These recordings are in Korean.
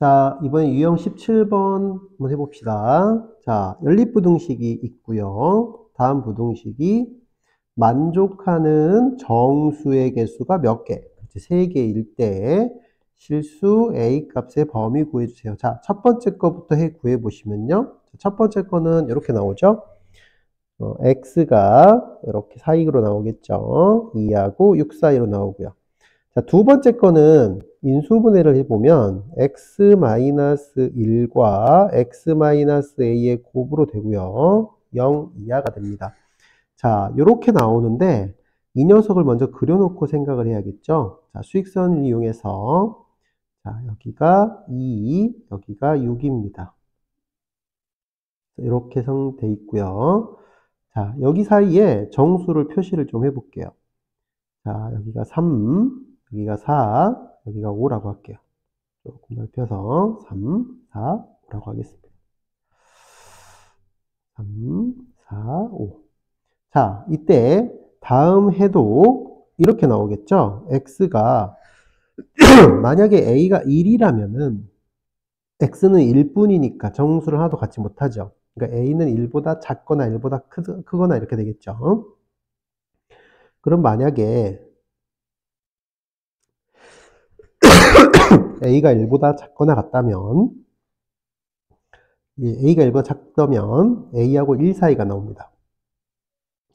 자, 이번에 유형 17번 한번 해봅시다. 자, 연립부등식이 있고요. 다음 부등식이 만족하는 정수의 개수가 몇 개? 3개일 때 실수 A 값의 범위 구해주세요. 자, 첫 번째 거부터 구해보시면요. 첫 번째 거는 이렇게 나오죠. X가 이렇게 사이로 나오겠죠. 2하고 6 사이로 나오고요. 자, 두 번째 거는 인수분해를 해보면 x-1과 x-a의 곱으로 되고요. 0 이하가 됩니다. 자, 이렇게 나오는데 이 녀석을 먼저 그려놓고 생각을 해야겠죠. 자, 수익선을 이용해서 자, 여기가 2, 여기가 6입니다. 이렇게 돼 있고요. 자, 여기 사이에 정수를 표시를 좀 해볼게요. 자, 여기가 3, 여기가 4, 여기가 5라고 할게요. 조금 넓혀서 3, 4, 5라고 하겠습니다. 3, 4, 5. 자, 이때 다음 해도 이렇게 나오겠죠? x가 만약에 a가 1이라면은 x는 1뿐이니까 정수를 하나도 갖지 못하죠. 그러니까 a는 1보다 작거나 1보다 크거나 이렇게 되겠죠. 그럼 만약에 a가 1보다 작거나 같다면 a가 1보다 작다면 a하고 1 사이가 나옵니다.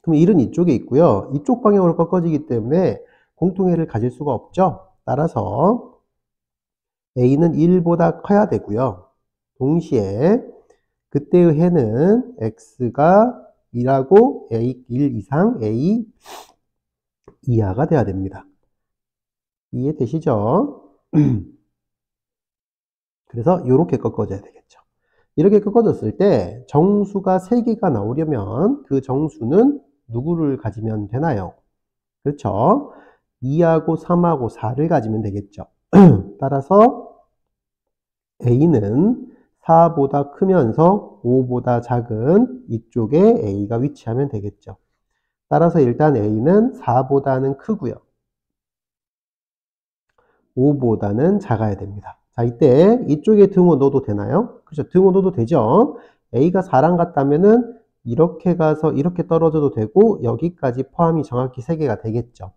그럼 1은 이쪽에 있고요. 이쪽 방향으로 꺾어지기 때문에 공통해를 가질 수가 없죠. 따라서 a는 1보다 커야 되고요. 동시에 그때의 해는 x가 1하고 a 1 이상 a 이하가 돼야 됩니다. 이해되시죠? 그래서 이렇게 꺾어져야 되겠죠. 이렇게 꺾어졌을 때 정수가 3개가 나오려면 그 정수는 누구를 가지면 되나요? 그렇죠? 2하고 3하고 4를 가지면 되겠죠. 따라서 A는 4보다 크면서 5보다 작은 이쪽에 A가 위치하면 되겠죠. 따라서 일단 A는 4보다는 크고요. 5보다는 작아야 됩니다. 자, 이때 이쪽에 등호 넣어도 되나요? 그렇죠. 등호 넣어도 되죠. A가 4랑 같다면은 이렇게 가서 이렇게 떨어져도 되고 여기까지 포함이 정확히 3개가 되겠죠.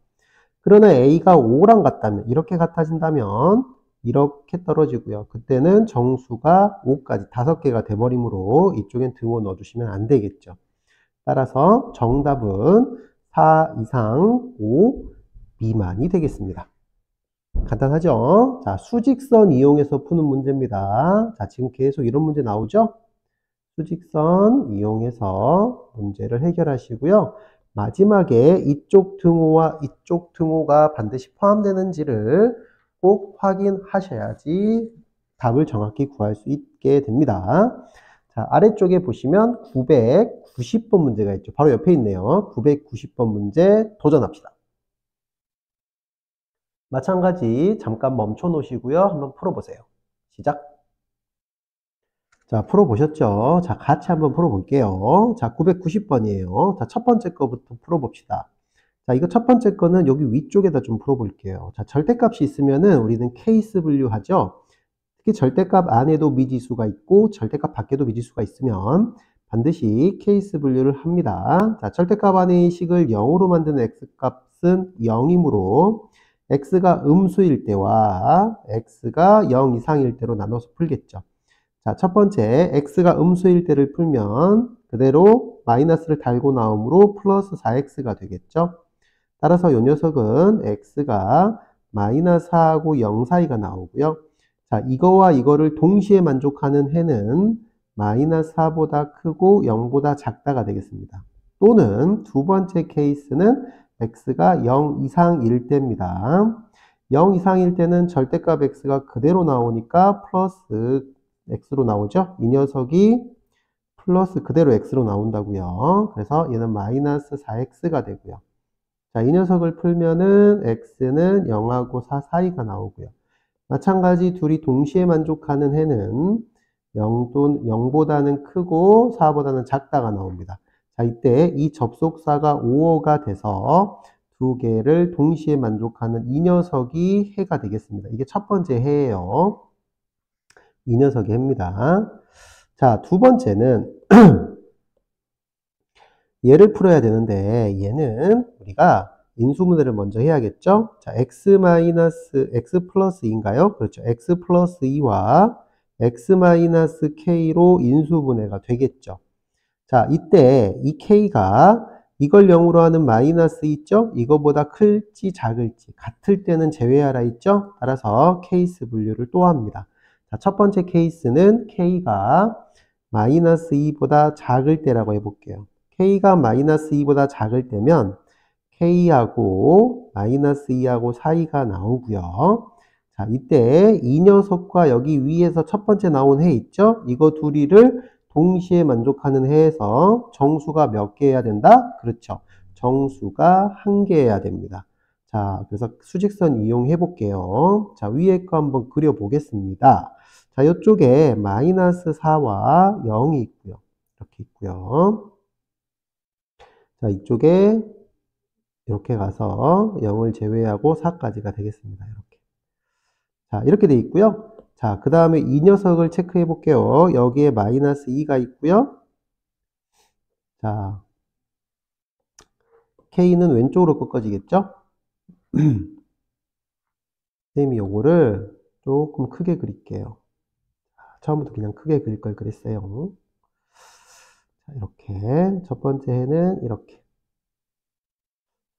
그러나 A가 5랑 같다면 이렇게 같아진다면 이렇게 떨어지고요. 그때는 정수가 5까지 5개가 돼버리므로 이쪽엔 등호 넣어주시면 안 되겠죠. 따라서 정답은 4 이상 5 미만이 되겠습니다. 간단하죠? 자, 수직선 이용해서 푸는 문제입니다. 자, 지금 계속 이런 문제 나오죠? 수직선 이용해서 문제를 해결하시고요. 마지막에 이쪽 등호와 이쪽 등호가 반드시 포함되는지를 꼭 확인하셔야지 답을 정확히 구할 수 있게 됩니다. 자, 아래쪽에 보시면 990번 문제가 있죠. 바로 옆에 있네요. 990번 문제 도전합시다. 마찬가지 잠깐 멈춰 놓으시고요. 한번 풀어보세요. 시작. 자, 풀어보셨죠? 자, 같이 한번 풀어볼게요. 자, 990번이에요. 자, 첫 번째 거부터 풀어봅시다. 자, 이거 첫 번째 거는 여기 위쪽에다 좀 풀어볼게요. 자, 절대값이 있으면은 우리는 케이스 분류하죠. 특히 절대값 안에도 미지수가 있고 절대값 밖에도 미지수가 있으면 반드시 케이스 분류를 합니다. 자, 절대값 안의 식을 0으로 만드는 x값은 0이므로 x가 음수일 때와 x가 0 이상일 때로 나눠서 풀겠죠. 자, 첫 번째 x가 음수일 때를 풀면 그대로 마이너스를 달고 나오므로 플러스 4x가 되겠죠. 따라서 이 녀석은 x가 마이너스 4하고 0 사이가 나오고요. 자, 이거와 이거를 동시에 만족하는 해는 마이너스 4보다 크고 0보다 작다가 되겠습니다. 또는 두 번째 케이스는 x가 0 이상일 때입니다. 0 이상일 때는 절대값 x가 그대로 나오니까 플러스 x로 나오죠. 이 녀석이 플러스 그대로 x로 나온다고요. 그래서 얘는 마이너스 4x가 되고요. 자, 이 녀석을 풀면은 x는 0하고 4 사이가 나오고요. 마찬가지 둘이 동시에 만족하는 해는 0보다는 크고 4보다는 작다가 나옵니다. 자, 이때 이 접속사가 5가 돼서 두 개를 동시에 만족하는 이 녀석이 해가 되겠습니다. 이게 첫 번째 해예요. 이 녀석이 해입니다. 자, 두 번째는 얘를 풀어야 되는데 얘는 우리가 인수분해를 먼저 해야겠죠? 자, x 플러스 2인가요? 그렇죠. x 플러스 2와 x 마이너스 k로 인수분해가 되겠죠. 자, 이때 이 k가 이걸 0으로 하는 마이너스 있죠? 이거보다 클지 작을지 같을 때는 제외하라 있죠? 따라서 케이스 분류를 또 합니다. 자, 첫 번째 케이스는 k가 마이너스 2보다 작을 때라고 해볼게요. k가 마이너스 2보다 작을 때면 k하고 마이너스 2하고 사이가 나오고요. 자, 이때 이 녀석과 여기 위에서 첫 번째 나온 해 있죠? 이거 둘이를 동시에 만족하는 해에서 정수가 몇 개여야 된다? 그렇죠. 정수가 1개여야 됩니다. 자, 그래서 수직선 이용해 볼게요. 자, 위에 거 한번 그려 보겠습니다. 자, 이쪽에 마이너스 4와 0이 있고요. 이렇게 있고요. 자, 이쪽에 이렇게 가서 0을 제외하고 4까지가 되겠습니다. 이렇게. 자, 이렇게 돼 있고요. 자, 그 다음에 이 녀석을 체크해 볼게요. 여기에 마이너스 2가 있고요. 자, K는 왼쪽으로 꺾어지겠죠? 선생님이 요거를 조금 크게 그릴게요. 처음부터 그냥 크게 그릴 걸 그랬어요. 자, 이렇게. 첫 번째 해는 이렇게.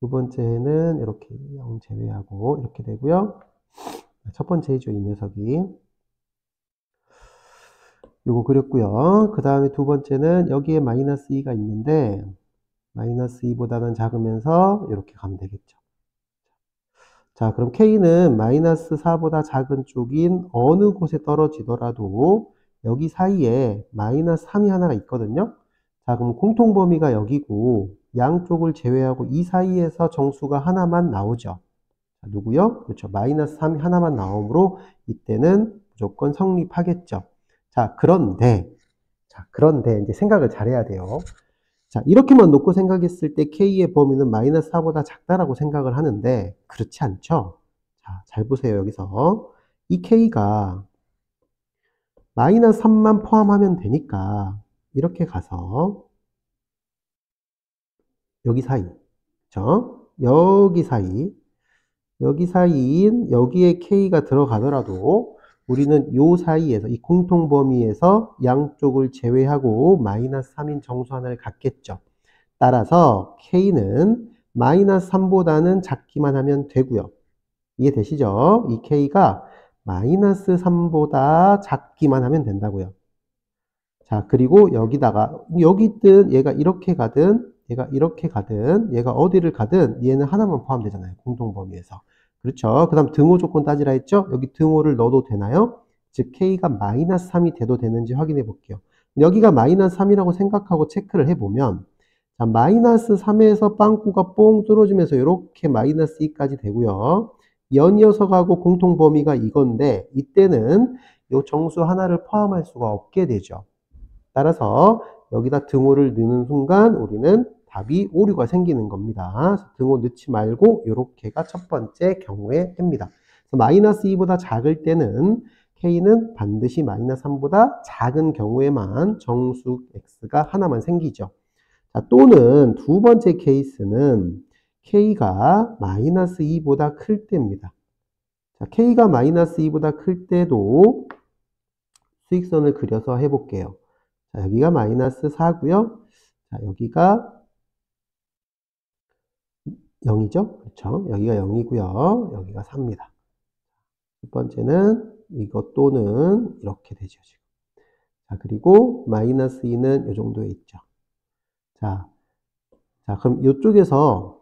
두 번째 해는 이렇게 0 제외하고 이렇게 되고요. 첫 번째 해죠, 이 녀석이. 요거 그렸고요. 그 다음에 두 번째는 여기에 마이너스 2가 있는데 마이너스 2보다는 작으면서 이렇게 가면 되겠죠. 자, 그럼 K는 마이너스 4보다 작은 쪽인 어느 곳에 떨어지더라도 여기 사이에 마이너스 3이 하나가 있거든요. 자, 그럼 공통 범위가 여기고 양쪽을 제외하고 이 사이에서 정수가 하나만 나오죠. 자, 누구요? 그렇죠. 마이너스 3이 하나만 나오므로 이때는 무조건 성립하겠죠. 자, 그런데 이제 생각을 잘해야 돼요. 자, 이렇게만 놓고 생각했을 때 K의 범위는 마이너스 4보다 작다라고 생각을 하는데 그렇지 않죠? 자, 잘 보세요. 여기서 이 K가 마이너스 3만 포함하면 되니까 이렇게 가서 여기 사이, 그렇죠? 여기 사이인 여기에 K가 들어가더라도 우리는 요 사이에서 이 공통 범위에서 양쪽을 제외하고 마이너스 3인 정수 하나를 갖겠죠. 따라서 K는 마이너스 3보다는 작기만 하면 되고요. 이해되시죠? 이 K가 마이너스 3보다 작기만 하면 된다고요. 자, 그리고 여기다가 여기 있든 얘가 이렇게 가든 얘가 이렇게 가든 얘가 어디를 가든 얘는 하나만 포함되잖아요. 공통범위에서. 그렇죠. 그 다음 등호 조건 따지라 했죠? 여기 등호를 넣어도 되나요? 즉 K가 마이너스 3이 돼도 되는지 확인해 볼게요. 여기가 마이너스 3이라고 생각하고 체크를 해보면 자, 마이너스 3에서 빵꾸가 뽕 뚫어지면서 이렇게 마이너스 2까지 되고요. 연이어서가고 공통 범위가 이건데 이때는 이 정수 하나를 포함할 수가 없게 되죠. 따라서 여기다 등호를 넣는 순간 우리는 답이 오류가 생기는 겁니다. 등호 넣지 말고 이렇게가 첫 번째 경우의 해입니다. 마이너스 2보다 작을 때는 K는 반드시 마이너스 3보다 작은 경우에만 정수 X가 하나만 생기죠. 자, 또는 두 번째 케이스는 K가 마이너스 2보다 클 때입니다. 자, K가 마이너스 2보다 클 때도 수익선을 그려서 해볼게요. 자, 여기가 마이너스 4고요. 자, 여기가 0이죠? 그렇죠? 여기가 0이고요. 여기가 4입니다. 첫 번째는 이것 또는 이렇게 되죠, 지금. 자, 그리고 마이너스 2는 이 정도에 있죠. 자, 그럼 이쪽에서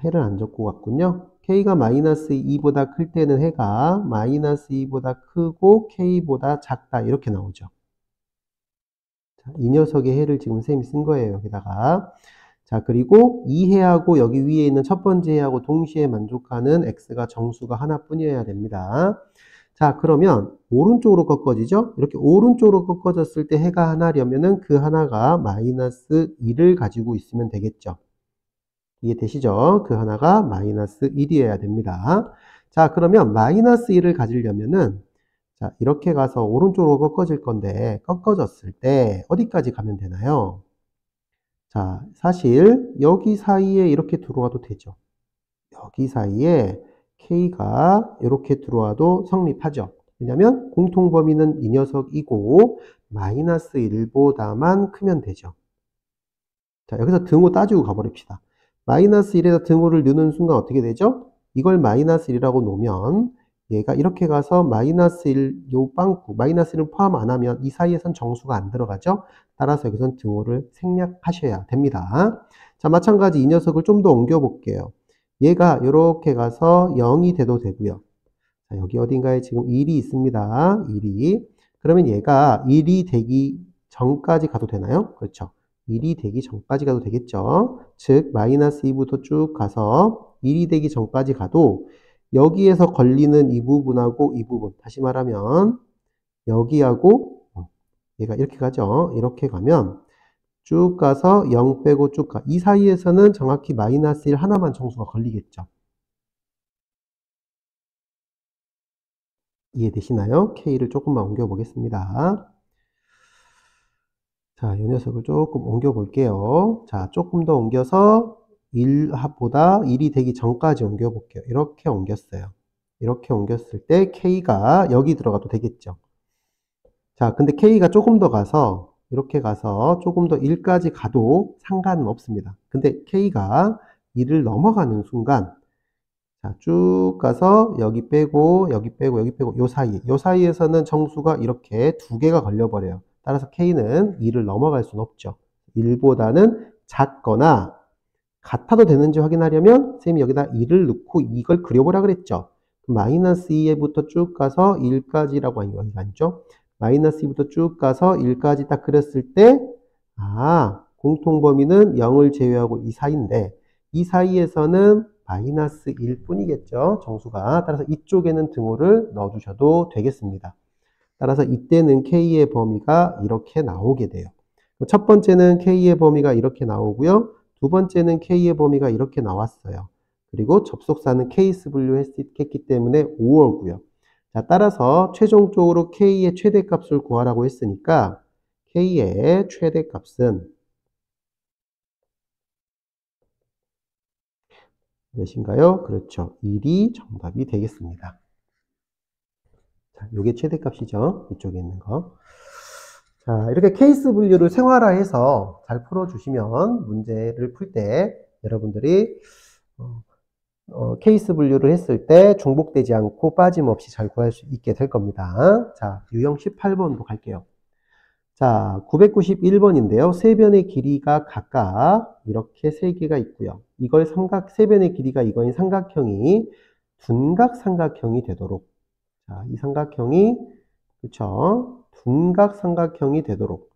해를 안 적고 갔군요. K가 마이너스 2보다 클 때는 해가 마이너스 2보다 크고 K보다 작다 이렇게 나오죠. 자, 이 녀석의 해를 지금 선생님이 쓴 거예요. 여기다가. 자, 그리고 이 해하고 여기 위에 있는 첫 번째 해하고 동시에 만족하는 X가 정수가 하나뿐이어야 됩니다. 자, 그러면 오른쪽으로 꺾어지죠? 이렇게 오른쪽으로 꺾어졌을 때 해가 하나려면은 그 하나가 마이너스 1을 가지고 있으면 되겠죠. 이해되시죠? 그 하나가 마이너스 1이어야 됩니다. 자, 그러면 마이너스 1을 가지려면은 자, 이렇게 가서 오른쪽으로 꺾어질 건데, 꺾어졌을 때 어디까지 가면 되나요? 자, 사실 여기 사이에 이렇게 들어와도 되죠. 여기 사이에 K가 이렇게 들어와도 성립하죠. 왜냐면 공통범위는 이 녀석이고 마이너스 1보다만 크면 되죠. 자, 여기서 등호 따지고 가버립시다. 마이너스 1에다 등호를 넣는 순간 어떻게 되죠? 이걸 마이너스 1이라고 놓으면 얘가 이렇게 가서 마이너스 1, 요 빵꾸, 마이너스 1을 포함 안 하면 이 사이에선 정수가 안 들어가죠? 따라서 여기선 등호를 생략하셔야 됩니다. 자, 마찬가지 이 녀석을 좀 더 옮겨 볼게요. 얘가 이렇게 가서 0이 돼도 되고요. 자, 여기 어딘가에 지금 1이 있습니다. 1이. 그러면 얘가 1이 되기 전까지 가도 되나요? 그렇죠. 1이 되기 전까지 가도 되겠죠. 즉 마이너스 2부터 쭉 가서 1이 되기 전까지 가도 여기에서 걸리는 이 부분하고 이 부분, 다시 말하면 여기하고 얘가 이렇게 가죠. 이렇게 가면 쭉 가서 0 빼고 쭉 가. 이 사이에서는 정확히 마이너스 1 하나만 정수가 걸리겠죠. 이해되시나요? K를 조금만 옮겨 보겠습니다. 자, 이 녀석을 조금 옮겨 볼게요. 자, 조금 더 옮겨서 1보다 1이 되기 전까지 옮겨 볼게요. 이렇게 옮겼어요. 이렇게 옮겼을 때 K가 여기 들어가도 되겠죠. 자, 근데 K가 조금 더 가서 이렇게 가서 조금 더 1까지 가도 상관은 없습니다. 근데 K가 1을 넘어가는 순간 자, 쭉 가서 여기 빼고 여기 빼고 여기 빼고 요 사이에서는 정수가 이렇게 두 개가 걸려버려요. 따라서 K는 2를 넘어갈 수는 없죠. 1보다는 작거나 같아도 되는지 확인하려면 선생님이 여기다 2를 넣고 이걸 그려보라 그랬죠. 마이너스 2에부터 쭉 가서 1까지라고 하는 거 아니죠? 마이너스 2부터 쭉 가서 1까지 딱 그렸을 때 공통범위는 0을 제외하고 이 사이인데 이 사이에서는 마이너스 1 뿐이겠죠. 정수가. 따라서 이쪽에는 등호를 넣어주셔도 되겠습니다. 따라서 이때는 K의 범위가 이렇게 나오게 돼요. 첫 번째는 K의 범위가 이렇게 나오고요. 두 번째는 K의 범위가 이렇게 나왔어요. 그리고 접속사는 케이스 분류했기 때문에 5월고요. 자, 따라서 최종적으로 K의 최대값을 구하라고 했으니까 K의 최대값은 몇인가요? 그렇죠. 1이 정답이 되겠습니다. 자, 요게 최대값이죠. 이쪽에 있는 거. 자, 이렇게 케이스 분류를 생활화해서 잘 풀어주시면 문제를 풀 때 여러분들이 케이스 분류를 했을 때 중복되지 않고 빠짐없이 잘 구할 수 있게 될 겁니다. 자, 유형 18번으로 갈게요. 자, 991번인데요. 세 변의 길이가 각각 이렇게 세 개가 있고요. 이걸 세 변의 길이가 이거인 삼각형이 둔각 삼각형이 되도록. 자, 이 삼각형이, 그쵸? 둔각 삼각형이 되도록.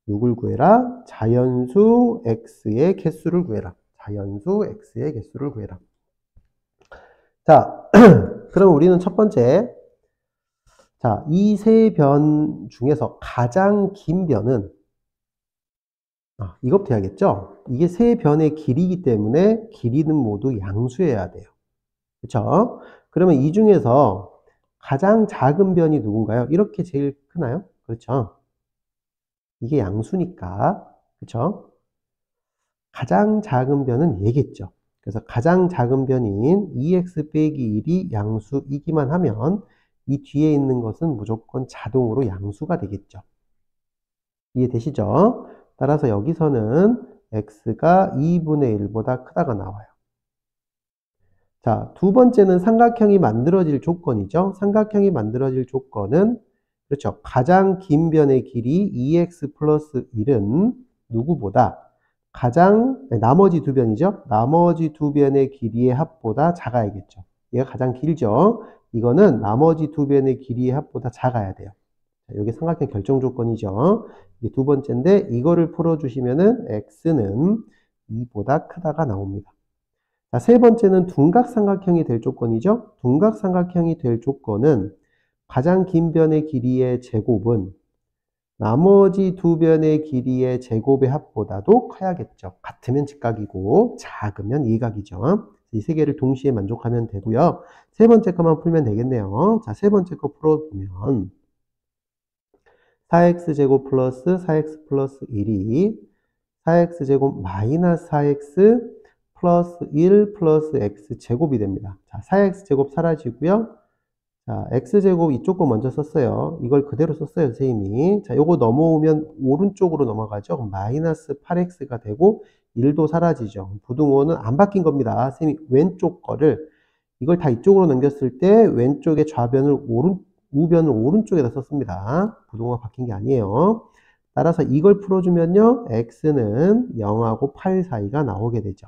누굴 구해라? 자연수 x의 개수를 구해라. 자연수 x의 개수를 구해라. 자, 그럼 우리는 첫 번째, 자, 이 세 변 중에서 가장 긴 변은 이것부터 해야겠죠? 이게 세 변의 길이기 때문에 길이는 모두 양수여야 돼요. 그쵸? 그러면 이 중에서 가장 작은 변이 누군가요? 이렇게 제일 크나요? 그렇죠? 이게 양수니까. 그쵸? 가장 작은 변은 얘겠죠. 그래서 가장 작은 변인 2x 빼기 1이 양수이기만 하면 이 뒤에 있는 것은 무조건 자동으로 양수가 되겠죠. 이해되시죠? 따라서 여기서는 x가 2분의 1보다 크다가 나와요. 자, 두 번째는 삼각형이 만들어질 조건이죠. 삼각형이 만들어질 조건은 그렇죠. 가장 긴 변의 길이 2x 플러스 1은 누구보다 나머지 두 변이죠. 나머지 두 변의 길이의 합보다 작아야겠죠. 얘가 가장 길죠. 이거는 나머지 두 변의 길이의 합보다 작아야 돼요. 이게 삼각형 결정 조건이죠. 이게 두 번째인데 이거를 풀어주시면은 x는 2보다 크다가 나옵니다. 자, 세 번째는 둔각삼각형이 될 조건이죠. 둔각삼각형이 될 조건은 가장 긴 변의 길이의 제곱은 나머지 두 변의 길이의 제곱의 합보다도 커야겠죠. 같으면 직각이고 작으면 이각이죠. 이 세 개를 동시에 만족하면 되고요. 세 번째 것만 풀면 되겠네요. 자, 세 번째 거 풀어보면 4x제곱 플러스 4x 플러스 1이 4x제곱 마이너스 4x 플러스 1 플러스 x제곱이 됩니다. 자, 4x제곱 사라지고요. 자, x제곱 이쪽 거 먼저 썼어요. 이걸 그대로 썼어요, 선생님이. 자, 요거 넘어오면 오른쪽으로 넘어가죠. 그럼 마이너스 8x가 되고 1도 사라지죠. 부등호는 안 바뀐 겁니다. 선생님이 왼쪽 거를 이걸 다 이쪽으로 넘겼을 때 왼쪽의 좌변을 우변을 오른쪽에다 썼습니다. 부등호가 바뀐 게 아니에요. 따라서 이걸 풀어주면요. x는 0하고 8 사이가 나오게 되죠.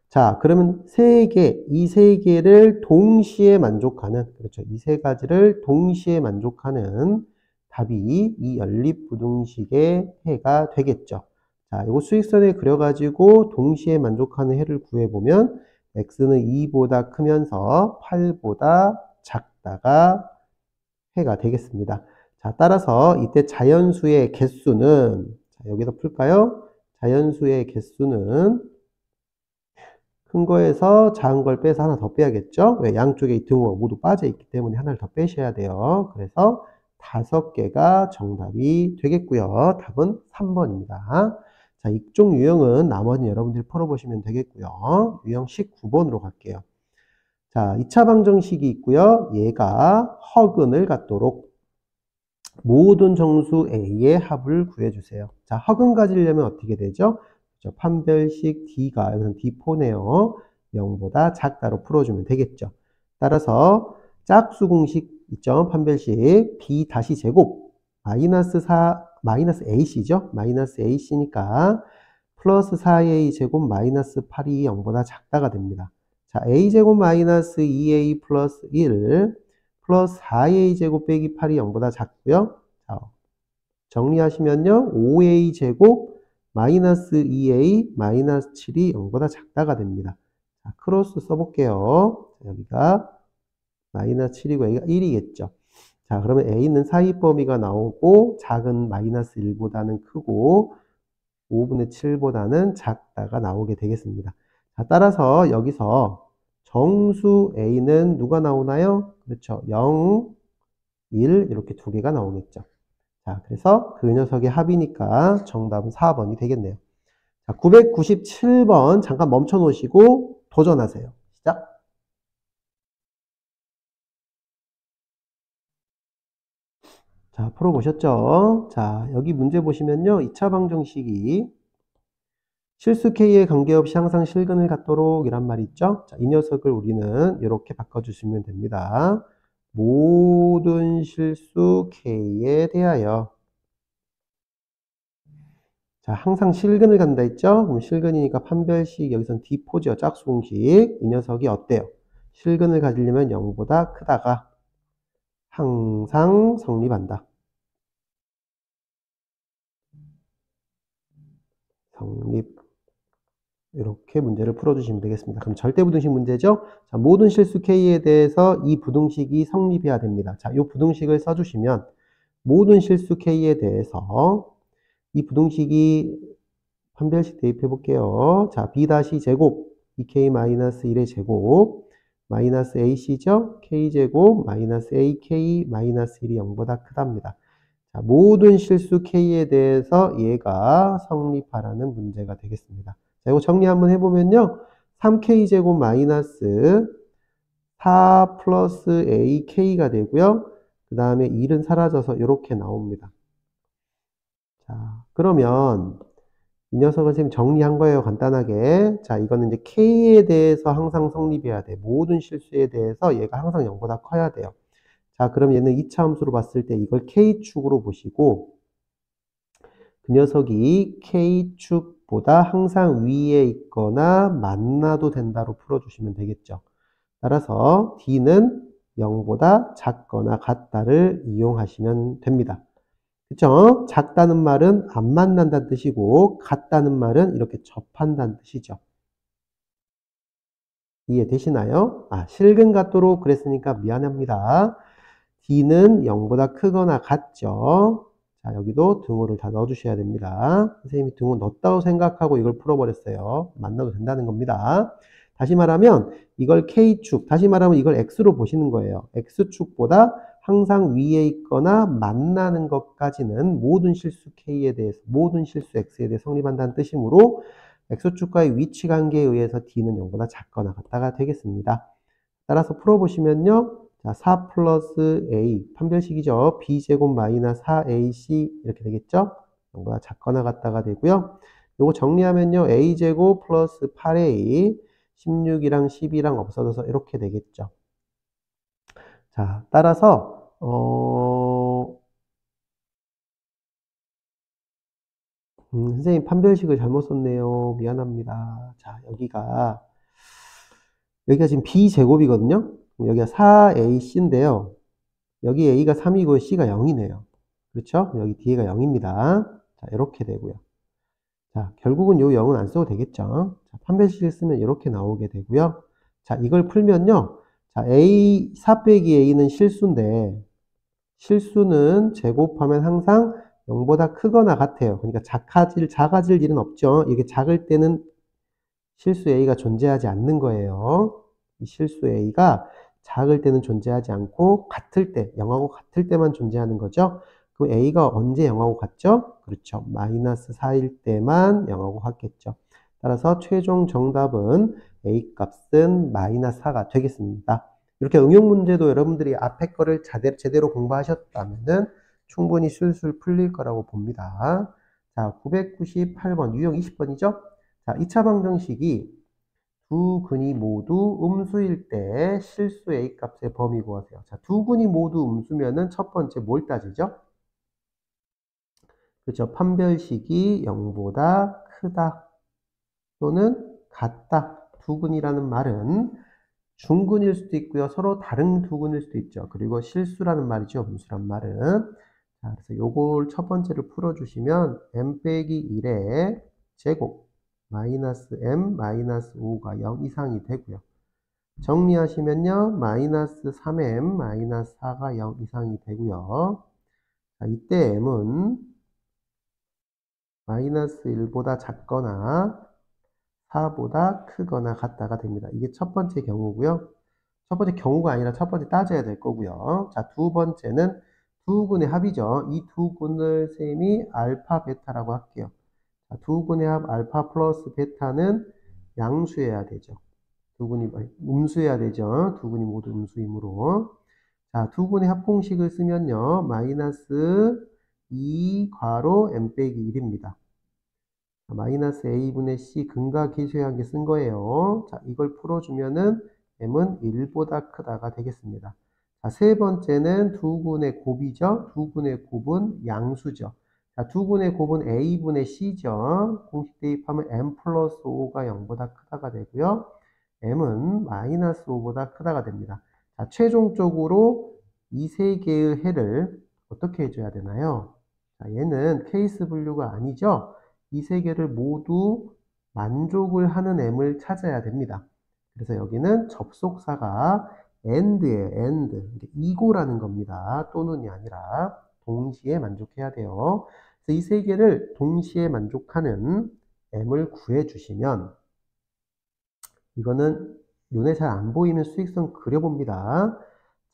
자, 그러면 이 세 개를 동시에 만족하는, 그렇죠. 이 세 가지를 동시에 만족하는 답이 이 연립부등식의 해가 되겠죠. 자, 이거 수익선에 그려가지고 동시에 만족하는 해를 구해보면 x는 2보다 크면서 8보다 작다가 해가 되겠습니다. 자, 따라서 이때 자연수의 개수는, 자, 여기다 풀까요? 자연수의 개수는 큰 거에서 작은 걸 빼서 하나 더 빼야겠죠? 왜? 양쪽에 이 등호가 모두 빠져 있기 때문에 하나를 더 빼셔야 돼요. 그래서 5개가 정답이 되겠고요. 답은 3번입니다. 자, 이쪽 유형은 나머지 여러분들이 풀어보시면 되겠고요. 유형 19번으로 갈게요. 자, 2차 방정식이 있고요. 얘가 허근을 갖도록 모든 정수 A의 합을 구해주세요. 자, 허근 가지려면 어떻게 되죠? 판별식 D가, 여기서는 D4네요. 0보다 작다로 풀어주면 되겠죠. 따라서 짝수 공식 있죠? 판별식 B 다시 제곱 마이너스 AC죠? 마이너스 AC니까 플러스 4A 제곱 마이너스 8이 0보다 작다가 됩니다. 자, A 제곱 마이너스 2A 플러스 1 플러스 4A 제곱 빼기 8이 0보다 작고요. 자, 정리하시면요. 5A 제곱 마이너스 2a 마이너스 7이 0보다 작다가 됩니다. 자, 크로스 써볼게요. 여기가 마이너스 7이고 여기가 1이겠죠. 자, 그러면 a는 사이 범위가 나오고 작은 마이너스 1보다는 크고 5분의 7보다는 작다가 나오게 되겠습니다. 자, 따라서 여기서 정수 a는 누가 나오나요? 그렇죠. 0, 1 이렇게 두 개가 나오겠죠. 자, 그래서 그 녀석의 합이니까 정답은 4번이 되겠네요. 자, 997번 잠깐 멈춰 놓으시고 도전하세요. 시작. 자, 풀어보셨죠? 자, 여기 문제 보시면요. 2차 방정식이 실수 K에 관계없이 항상 실근을 갖도록 이란 말이 있죠? 자, 이 녀석을 우리는 이렇게 바꿔주시면 됩니다. 모든 실수 K에 대하여. 자, 항상 실근을 간다 했죠? 그럼 실근이니까 판별식, 여기선 D4죠. 짝수 공식. 이 녀석이 어때요? 실근을 가지려면 0보다 크다가 항상 성립한다. 성립. 이렇게 문제를 풀어주시면 되겠습니다. 그럼 절대부등식 문제죠? 자, 모든 실수 K에 대해서 이 부등식이 성립해야 됩니다. 자, 이 부등식을 써주시면 모든 실수 K에 대해서 이 부등식이 판별식 대입해 볼게요. 자, B-제곱 2K-1의 제곱 마이너스 AC죠? K제곱 마이너스 AK 마이너스 1이 0보다 크답니다. 자, 모든 실수 K에 대해서 얘가 성립하라는 문제가 되겠습니다. 자, 이거 정리 한번 해보면요. 3K제곱 마이너스 4 플러스 AK가 되고요. 그 다음에 1은 사라져서 이렇게 나옵니다. 자, 그러면 이 녀석을 선생님 정리한 거예요. 간단하게. 자, 이거는 이제 K에 대해서 항상 성립해야 돼. 모든 실수에 대해서 얘가 항상 0보다 커야 돼요. 자, 그럼 얘는 2차 함수로 봤을 때 이걸 K축으로 보시고 그 녀석이 K축보다 항상 위에 있거나 만나도 된다로 풀어주시면 되겠죠. 따라서 D는 0보다 작거나 같다를 이용하시면 됩니다. 그쵸? 작다는 말은 안 만난다는 뜻이고 같다는 말은 이렇게 접한다는 뜻이죠. 이해되시나요? 아, 실근 같도록 그랬으니까 미안합니다. D는 0보다 크거나 같죠. 자, 여기도 등호를 다 넣어주셔야 됩니다. 선생님이 등호 넣었다고 생각하고 이걸 풀어버렸어요. 만나도 된다는 겁니다. 다시 말하면 이걸 K축, 다시 말하면 이걸 X로 보시는 거예요. X축보다 항상 위에 있거나 만나는 것까지는 모든 실수 K에 대해서, 모든 실수 X에 대해 성립한다는 뜻이므로 X축과의 위치 관계에 의해서 D는 0보다 작거나 같다가 되겠습니다. 따라서 풀어보시면요. 자, 4 플러스 A, 판별식이죠. B제곱 마이너스 4AC 이렇게 되겠죠? 0보다 작거나 같다가 되고요. 요거 정리하면요. A제곱 플러스 8A, 16이랑 12랑 없어져서 이렇게 되겠죠. 자, 따라서 선생님 판별식을 잘못 썼네요. 미안합니다. 자, 여기가 지금 B제곱이거든요. 여기가 4AC인데요. 여기 A가 3이고 C가 0이네요. 그렇죠? 여기 뒤에가 0입니다. 자, 이렇게 되고요. 자, 결국은 요 0은 안 써도 되겠죠. 자, 판별식을 쓰면 이렇게 나오게 되고요. 자, 이걸 풀면요. 자, A, 4 빼기 A는 실수인데, 실수는 제곱하면 항상 0보다 크거나 같아요. 그러니까 작아질 일은 없죠. 이게 작을 때는 실수 A가 존재하지 않는 거예요. 이 실수 A가 작을 때는 존재하지 않고 같을 때, 0하고 같을 때만 존재하는 거죠. 그럼 A가 언제 0하고 같죠? 그렇죠. 마이너스 4일 때만 0하고 같겠죠. 따라서 최종 정답은 A 값은 마이너스 4가 되겠습니다. 이렇게 응용 문제도 여러분들이 앞에 거를 제대로 공부하셨다면 충분히 술술 풀릴 거라고 봅니다. 자, 998번, 유형 20번이죠? 자, 2차 방정식이 두 근이 모두 음수일 때 실수 A 값의 범위 구하세요. 자, 두 근이 모두 음수면은 첫 번째 뭘 따지죠? 그렇죠. 판별식이 0보다 크다 또는 같다. 두 근이라는 말은 중근일 수도 있고요. 서로 다른 두 근일 수도 있죠. 그리고 실수라는 말이죠. 음수란 말은. 자, 그래서 요걸 첫 번째를 풀어주시면 m 빼기 1의 제곱 마이너스 m 마이너스 5가 0 이상이 되고요. 정리하시면요. 마이너스 3m 마이너스 4가 0 이상이 되고요. 자, 이때 m은 마이너스 1보다 작거나 4보다 크거나 같다가 됩니다. 이게 첫 번째 경우고요. 첫 번째 경우가 아니라 첫 번째 따져야 될 거고요. 자, 두 번째는 두 근의 합이죠. 이 두 근을 셈이 알파, 베타라고 할게요. 자, 두 근의 합 알파 플러스 베타는 양수해야 되죠. 두 근이 음수해야 되죠. 두 근이 모두 음수이므로. 자, 두 근의 합공식을 쓰면요. 마이너스 2 괄호 m 빼기 1입니다. 마이너스 a분의 c 근과 기수의 쓴 거예요. 자, 이걸 풀어주면은 m은 1보다 크다가 되겠습니다. 자, 세 번째는 두 근의 곱이죠. 두 근의 곱은 양수죠. 자, 두 근의 곱은 a분의 c죠. 공식 대입하면 m 플러스 5가 0보다 크다가 되고요. m은 마이너스 5보다 크다가 됩니다. 자, 최종적으로 이 세 개의 해를 어떻게 해줘야 되나요? 자, 얘는 케이스 분류가 아니죠. 이 세 개를 모두 만족을 하는 m을 찾아야 됩니다. 그래서 여기는 접속사가 and예요. and. 이고라는 겁니다. 또는이 아니라 동시에 만족해야 돼요. 그래서 이 세 개를 동시에 만족하는 m을 구해주시면 이거는 눈에 잘 안 보이면 수익성 그려봅니다.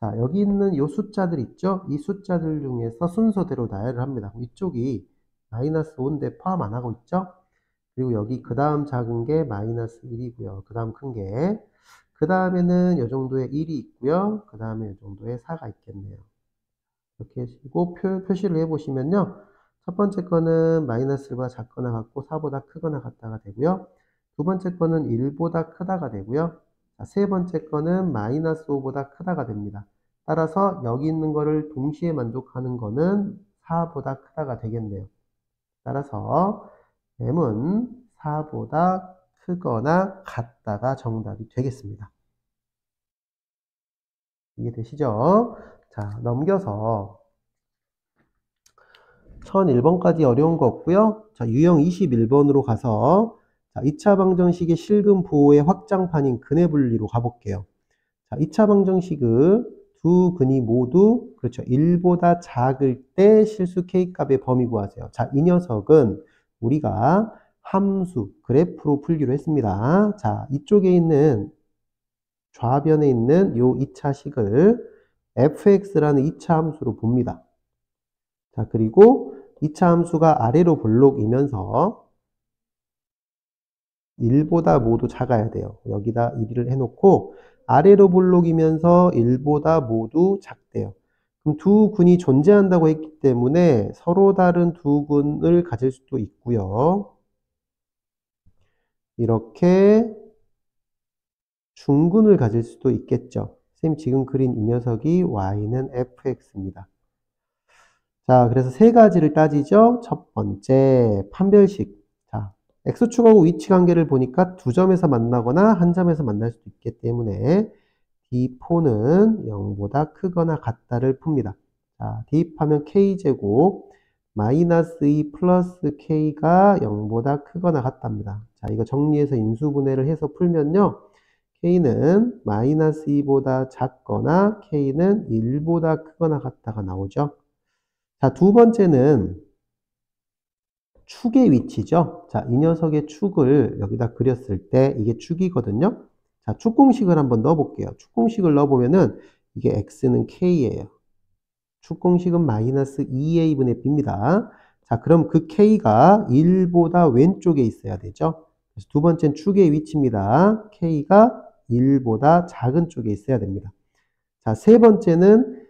자, 여기 있는 이 숫자들 있죠? 이 숫자들 중에서 순서대로 나열을 합니다. 이쪽이 마이너스 5인데 포함 안 하고 있죠? 그리고 여기 그 다음 작은 게 마이너스 1이고요. 그 다음 큰 게. 그 다음에는 이 정도의 1이 있고요. 그 다음에 이 정도의 4가 있겠네요. 이렇게 하시고 표시를 해보시면요. 첫 번째 거는 마이너스 1보다 작거나 같고 4보다 크거나 같다가 되고요. 두 번째 거는 1보다 크다가 되고요. 자, 세 번째 거는 마이너스 5보다 크다가 됩니다. 따라서 여기 있는 거를 동시에 만족하는 거는 4보다 크다가 되겠네요. 따라서 m은 4보다 크거나 같다가 정답이 되겠습니다. 이해되시죠? 자, 넘겨서 1001번까지 어려운 거 없고요. 자, 유형 21번으로 가서 자, 2차 방정식의 실근 보호의 확장판인 근의 분리로 가볼게요. 자, 2차 방정식은 두 근이 모두 그렇죠. 1보다 작을 때 실수 K값의 범위 구하세요. 자, 이 녀석은 우리가 함수, 그래프로 풀기로 했습니다. 자, 이쪽에 있는 좌변에 있는 요 2차식을 fx라는 2차 함수로 봅니다. 자, 그리고 2차 함수가 아래로 볼록이면서 1보다 모두 작아야 돼요. 여기다 1을 해놓고 아래로 볼록이면서 1보다 모두 작대요. 그럼 두 군이 존재한다고 했기 때문에 서로 다른 두 군을 가질 수도 있고요. 이렇게 중군을 가질 수도 있겠죠. 선생님 지금 그린 이 녀석이 y는 fx입니다. 자, 그래서 세 가지를 따지죠. 첫 번째, 판별식. 자, x축하고 위치 관계를 보니까 두 점에서 만나거나 한 점에서 만날 수도 있기 때문에 D4는 0보다 크거나 같다를 풉니다. 자, 대입하면 k제곱 마이너스 2 플러스 k가 0보다 크거나 같답니다. 자, 이거 정리해서 인수분해를 해서 풀면요. k는 마이너스 2보다 작거나 k는 1보다 크거나 같다가 나오죠. 자, 두 번째는 축의 위치죠. 자, 이 녀석의 축을 여기다 그렸을 때 이게 축이거든요. 자, 축 공식을 한번 넣어볼게요. 축 공식을 넣어보면은 이게 x는 k예요. 축 공식은 마이너스 2a분의 b입니다. 자, 그럼 그 k가 1보다 왼쪽에 있어야 되죠. 그래서 두 번째는 축의 위치입니다. k가 1보다 작은 쪽에 있어야 됩니다. 자, 세 번째는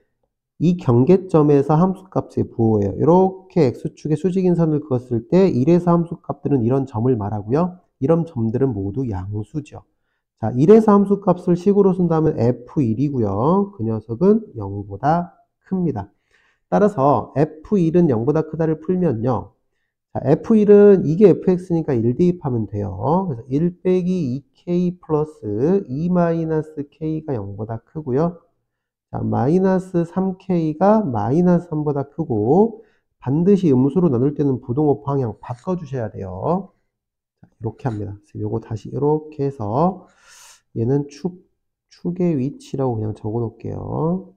이 경계점에서 함수값의 부호예요. 이렇게 x축에 수직인 선을 그었을 때 1에서 함수값들은 이런 점을 말하고요. 이런 점들은 모두 양수죠. 자, 1에서 함수값을 식으로 쓴다면 f1이고요. 그 녀석은 0보다 큽니다. 따라서 f1은 0보다 크다를 풀면요. 자, f1은 이게 fx니까 1 대입하면 돼요. 그래서 1 빼기 2k 플러스 2 마이너스 k가 0보다 크고요. 자, 마이너스 3k가 마이너스 3보다 크고 반드시 음수로 나눌 때는 부동호 방향 바꿔주셔야 돼요. 자, 이렇게 합니다. 그래서 요거 다시 이렇게 해서 얘는 축의 위치라고 그냥 적어 놓을게요.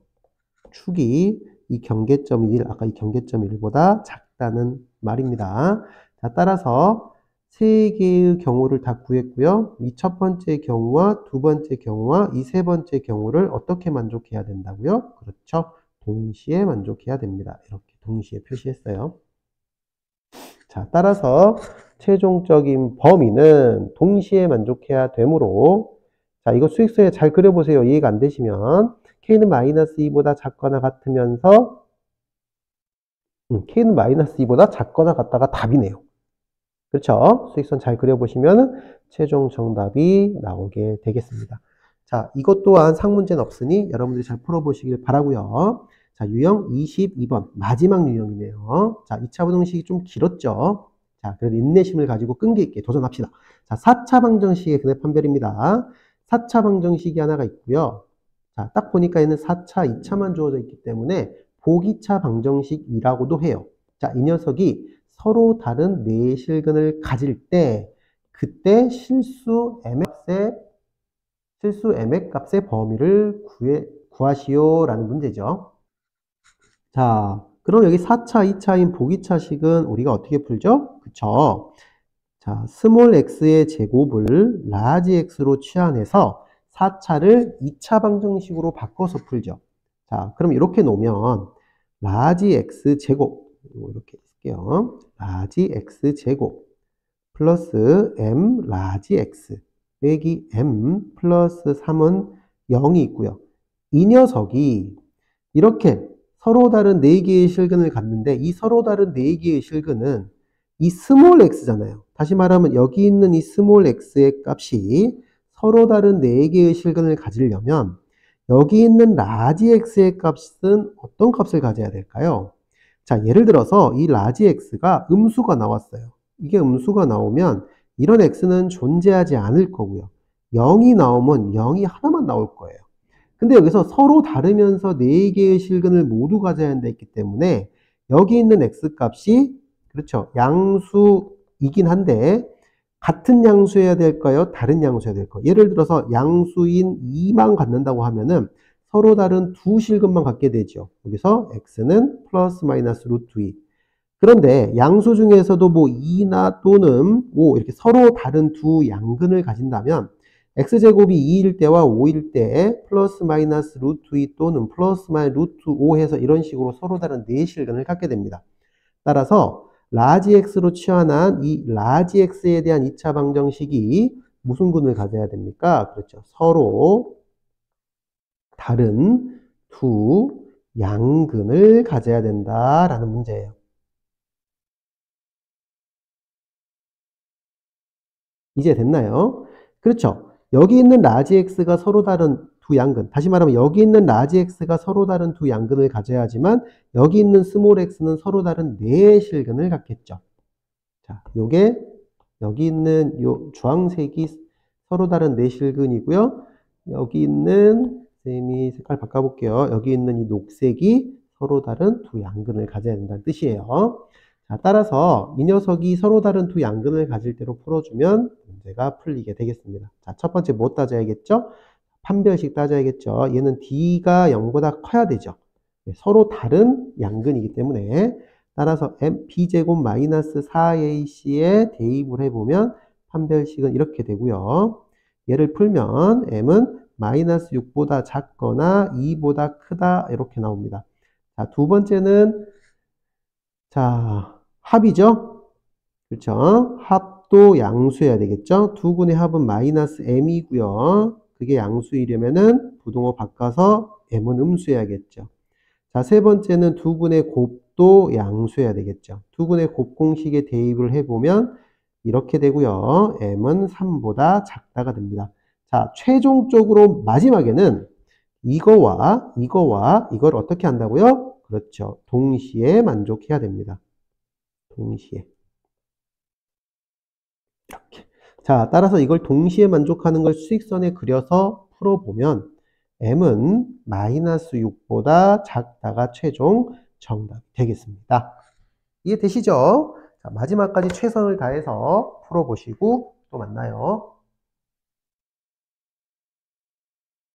축이 이 경계점 1, 아까 이 경계점 1보다 작다는 말입니다. 자, 따라서 세 개의 경우를 다 구했고요. 이 첫 번째 경우와 두 번째 경우와 이 세 번째 경우를 어떻게 만족해야 된다고요? 그렇죠. 동시에 만족해야 됩니다. 이렇게 동시에 표시했어요. 자, 따라서 최종적인 범위는 동시에 만족해야 되므로 자, 이거 수익서에 잘 그려보세요. 이해가 안 되시면 k는 마이너스 2보다 작거나 같으면서 k는 마이너스 2보다 작거나 같다가 답이네요. 그렇죠? 수익선 잘 그려보시면 최종 정답이 나오게 되겠습니다. 자, 이것 또한 상문제는 없으니 여러분들이 잘 풀어보시길 바라고요. 자, 유형 22번 마지막 유형이네요. 자, 2차 부등식이 좀 길었죠? 자, 그래도 인내심을 가지고 끈기 있게 도전합시다. 자, 4차 방정식의 근해 판별입니다. 4차 방정식이 하나가 있고요. 자, 딱 보니까 얘는 4차, 2차만 주어져 있기 때문에 보기차 방정식이라고도 해요. 자, 이 녀석이 서로 다른 내실근을 가질 때 그때 실수 mx값의 범위를 구하시오라는 문제죠. 자, 그럼 여기 4차, 2차인 보기차식은 우리가 어떻게 풀죠? 그쵸? 자, 스몰 x의 제곱을 라지 x로 취한해서 4차를 2차 방정식으로 바꿔서 풀죠. 자, 그럼 이렇게 놓으면 라지 x 제곱 이렇게 쓸게요. 라지 x 제곱 플러스 m 라지 x 빼기 m 플러스 3은 0이 있고요. 이 녀석이 이렇게 서로 다른 4개의 실근을 갖는데 이 서로 다른 4개의 실근은 이 스몰 x잖아요. 다시 말하면 여기 있는 이 스몰 x의 값이 서로 다른 4개의 실근을 가지려면 여기 있는 라지 x의 값은 어떤 값을 가져야 될까요? 자, 예를 들어서 이 라지 x가 음수가 나왔어요. 이게 음수가 나오면 이런 x는 존재하지 않을 거고요. 0이 나오면 0이 하나만 나올 거예요. 근데 여기서 서로 다르면서 4개의 실근을 모두 가져야 한다 했기 때문에 여기 있는 x값이 그렇죠. 양수이긴 한데 같은 양수여야 될까요? 다른 양수여야 될까요? 예를 들어서 양수인 2만 갖는다고 하면은 서로 다른 두 실근만 갖게 되죠. 여기서 x는 플러스 마이너스 루트 2. 그런데 양수 중에서도 뭐 2나 또는 5 이렇게 서로 다른 두 양근을 가진다면 x제곱이 2일 때와 5일 때 플러스 마이너스 루트 2 또는 플러스 마이너스 루트 5 해서 이런 식으로 서로 다른 내실근을 갖게 됩니다. 따라서 라지 x로 치환한 이 라지 x에 대한 2차 방정식이 무슨 근을 가져야 됩니까? 그렇죠. 서로 다른 두 양근을 가져야 된다라는 문제예요. 이제 됐나요? 그렇죠. 여기 있는 라지 x가 서로 다른 두 양근, 다시 말하면 여기 있는 라지 x가 서로 다른 두 양근을 가져야 하지만 여기 있는 스몰 x는 서로 다른 네 실근을 갖겠죠. 자, 요게 여기 있는 요 주황색이 서로 다른 네 실근이고요. 여기 있는 쌤이 색깔 바꿔볼게요. 여기 있는 이 녹색이 서로 다른 두 양근을 가져야 된다는 뜻이에요. 자, 따라서 이 녀석이 서로 다른 두 양근을 가질 대로 풀어주면 문제가 풀리게 되겠습니다. 자, 첫 번째 뭐 따져야겠죠? 판별식 따져야겠죠. 얘는 D가 0보다 커야 되죠. 서로 다른 양근이기 때문에 따라서 B제곱 마이너스 4AC에 대입을 해보면 판별식은 이렇게 되고요. 얘를 풀면 M은 마이너스 6보다 작거나 2보다 크다 이렇게 나옵니다. 자, 두 번째는 자, 합이죠? 그렇죠? 합도 양수해야 되겠죠? 두 군의 합은 마이너스 m이고요. 그게 양수이려면은 부등호 바꿔서 m은 음수해야겠죠. 자, 세 번째는 두 군의 곱도 양수해야 되겠죠. 두 군의 곱 공식에 대입을 해보면 이렇게 되고요. m은 3보다 작다가 됩니다. 자, 최종적으로 마지막에는 이거와 이걸 어떻게 한다고요? 그렇죠. 동시에 만족해야 됩니다. 동시에. 이렇게. 자, 따라서 이걸 동시에 만족하는 걸 수직선에 그려서 풀어보면 m은 마이너스 6보다 작다가 최종 정답이 되겠습니다. 이해되시죠? 자, 마지막까지 최선을 다해서 풀어보시고 또 만나요.